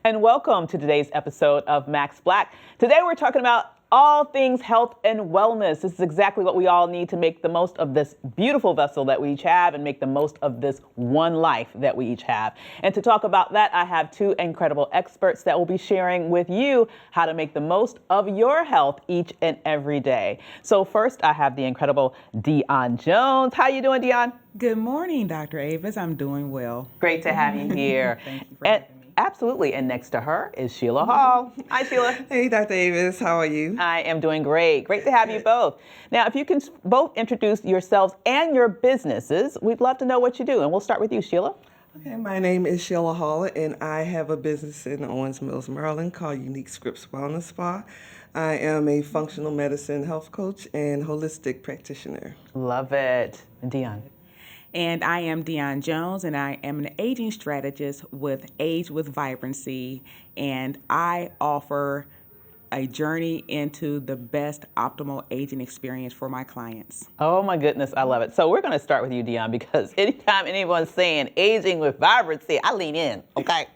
and welcome to today's episode of Max Black. Today we're talking about all things health and wellness. This is exactly what we all need to make the most of this beautiful vessel that we each have and make the most of this one life that we each have. And to talk about that, I have two incredible experts that will be sharing with you how to make the most of your health each and every day. So first, I have the incredible Dionne Jones. How you doing, Dionne? Good morning, Dr. Avis. I'm doing well. Great to have you here. Thank you for having me. Absolutely. And next to her is Sheila Hall. Hi, Sheila. Hey, Dr. Avis. How are you? I am doing great. Great to have you both. Now, if you can both introduce yourselves and your businesses, we'd love to know what you do. And we'll start with you, Sheila. Okay, my name is Sheila Hall, and I have a business in Owens Mills, Maryland called Unique Scripts Wellness Spa. I am a functional medicine health coach and holistic practitioner. Love it. And Dionne. And I am Dionne Jones, and I am an aging strategist with Age with Vibrancy, and I offer a journey into the best optimal aging experience for my clients. Oh my goodness, I love it. So we're going to start with you, Dionne, because anytime anyone's saying aging with vibrancy, I lean in, okay?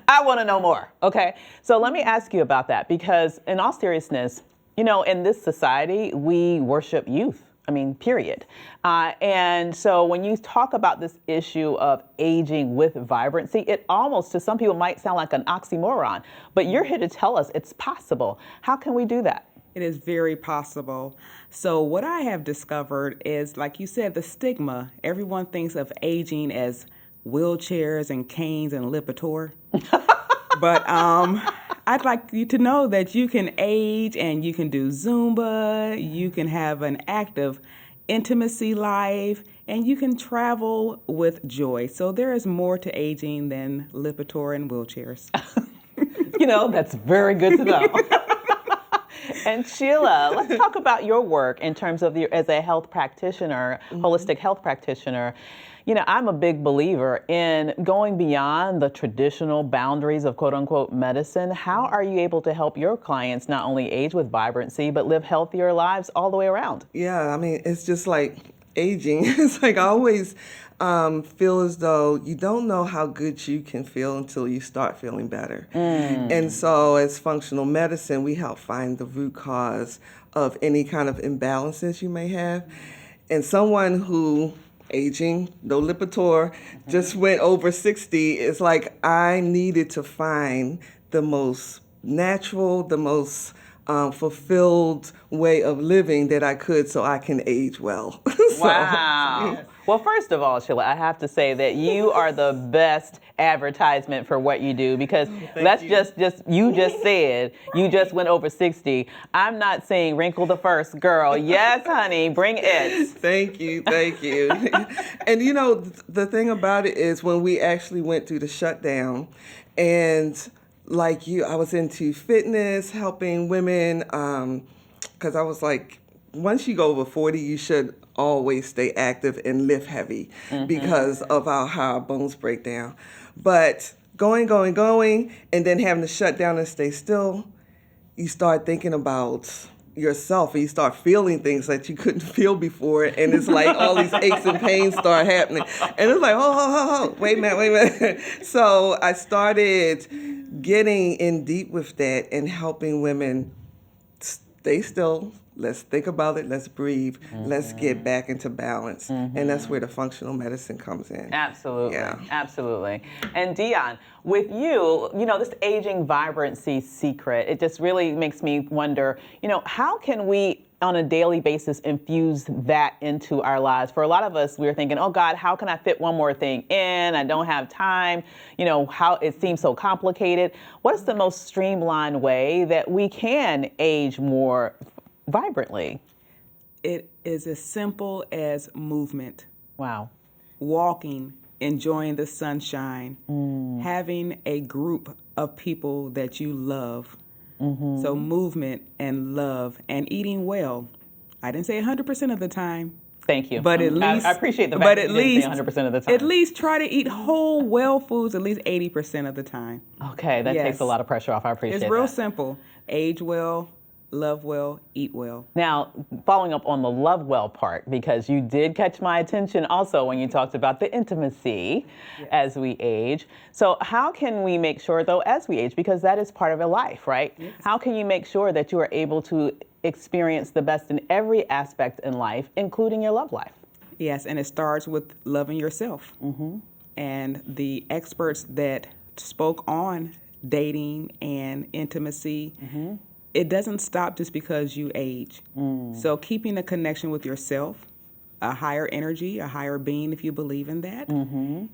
I want to know more, okay? So let me ask you about that, because in all seriousness, you know, in this society, we worship youth. I mean, period. And so when you talk about this issue of aging with vibrancy, it almost to some people might sound like an oxymoron, but you're here to tell us it's possible. How can we do that? It is very possible. So what I have discovered is, like you said, the stigma. Everyone thinks of aging as wheelchairs and canes and Lipitor. But I'd like you to know that you can age and you can do Zumba, you can have an active intimacy life, and you can travel with joy. So there is more to aging than Lipitor and wheelchairs. You know, that's very good to know. And Sheila, let's talk about your work in terms of as a health practitioner, holistic health practitioner. You know, I'm a big believer in going beyond the traditional boundaries of quote unquote medicine. How are you able to help your clients not only age with vibrancy, but live healthier lives all the way around? Yeah, I mean, it's just like aging. It's like I always feel as though you don't know how good you can feel until you start feeling better. And so as functional medicine, we help find the root cause of any kind of imbalances you may have. And someone who aging, no Lipitor, just went over 60, it's like I needed to find the most natural, the most fulfilled way of living that I could so I can age well. Wow. Yes. Well, first of all, Sheila, I have to say that you are the best advertisement for what you do, because you just said you just went over 60. I'm not saying wrinkle the first, girl. Yes, honey, bring it. Thank you. And you know, the thing about it is when we actually went through the shutdown, and like you, I was into fitness, helping women, because I was like, once you go over 40, you should always stay active and lift heavy because of how our bones break down. But going, and then having to shut down and stay still, you start thinking about yourself and you start feeling things that you couldn't feel before, and it's like all these aches and pains start happening, and it's like, wait a minute. So I started getting in deep with that and helping women stay still. Let's think about it. Let's breathe. Let's get back into balance. And that's where the functional medicine comes in. Absolutely. Yeah. Absolutely. And Dionne, with you, you know, this aging vibrancy secret, it just really makes me wonder, you know, how can we on a daily basis infuse that into our lives? For a lot of us, we're thinking, oh God, how can I fit one more thing in? I don't have time. You know, how it seems so complicated. What is the most streamlined way that we can age more vibrantly? It is as simple as movement. Wow. Walking, enjoying the sunshine, having a group of people that you love. So movement and love and eating well. I didn't say 100% of the time. Thank you. But at least I appreciate the fact that you didn't say 100% of the time. At least try to eat whole, well foods at least 80% of the time. Okay, that takes a lot of pressure off. I appreciate that. It's real simple. Age well, love well, eat well. Now, following up on the love well part, because you did catch my attention also when you talked about the intimacy as we age. So how can we make sure, though, as we age, because that is part of a life, right? Yes. How can you make sure that you are able to experience the best in every aspect in life, including your love life? Yes, and it starts with loving yourself. And the experts that spoke on dating and intimacy, it doesn't stop just because you age. So keeping a connection with yourself, a higher energy, a higher being if you believe in that,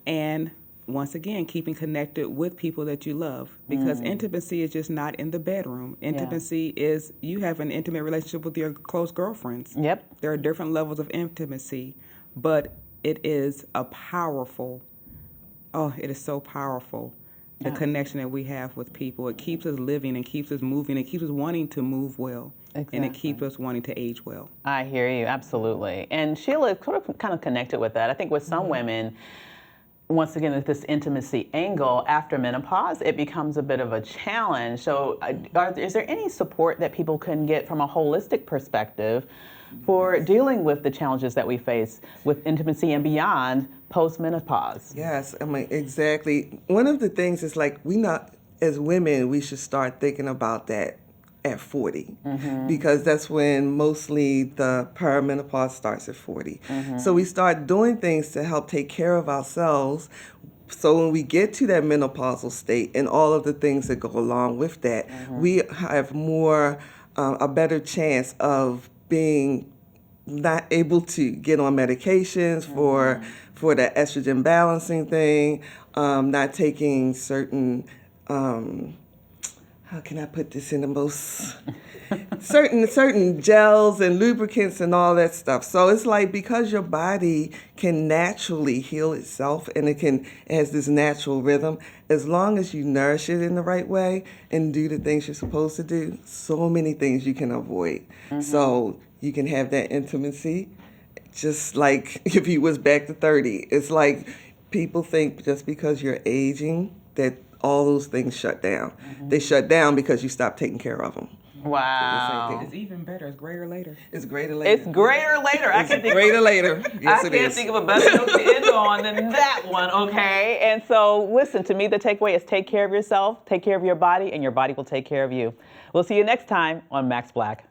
and once again, keeping connected with people that you love, because intimacy is just not in the bedroom. Intimacy is you have an intimate relationship with your close girlfriends. Yep. There are different levels of intimacy, but it is a powerful, it is so powerful, the connection that we have with people. It keeps us living and keeps us moving. It keeps us wanting to move well. And it keeps us wanting to age well. I hear you, absolutely. And Sheila, kind of connected with that. I think with some women, once again, with this intimacy angle, after menopause, it becomes a bit of a challenge. So is there any support that people can get from a holistic perspective for dealing with the challenges that we face with intimacy and beyond post-menopause? Yes, I mean, exactly. One of the things is like as women, we should start thinking about that at 40, because that's when mostly the perimenopause starts at 40. So we start doing things to help take care of ourselves. So when we get to that menopausal state and all of the things that go along with that, we have a better chance of being not able to get on medications for the estrogen balancing thing, not taking certain how can I put this in the most certain gels and lubricants and all that stuff. So it's like, because your body can naturally heal itself and it has this natural rhythm, as long as you nourish it in the right way and do the things you're supposed to do, so many things you can avoid. So you can have that intimacy just like if you was back to 30. It's like people think just because you're aging that all those things shut down. They shut down because you stop taking care of them. Wow. It's even better. It's greater later. It's greater later. It's greater later. I can think Greater later. Yes, I it can't is. think of a better note to end on than that one, okay? And so, listen, to me, the takeaway is take care of yourself, take care of your body, and your body will take care of you. We'll see you next time on Max Black.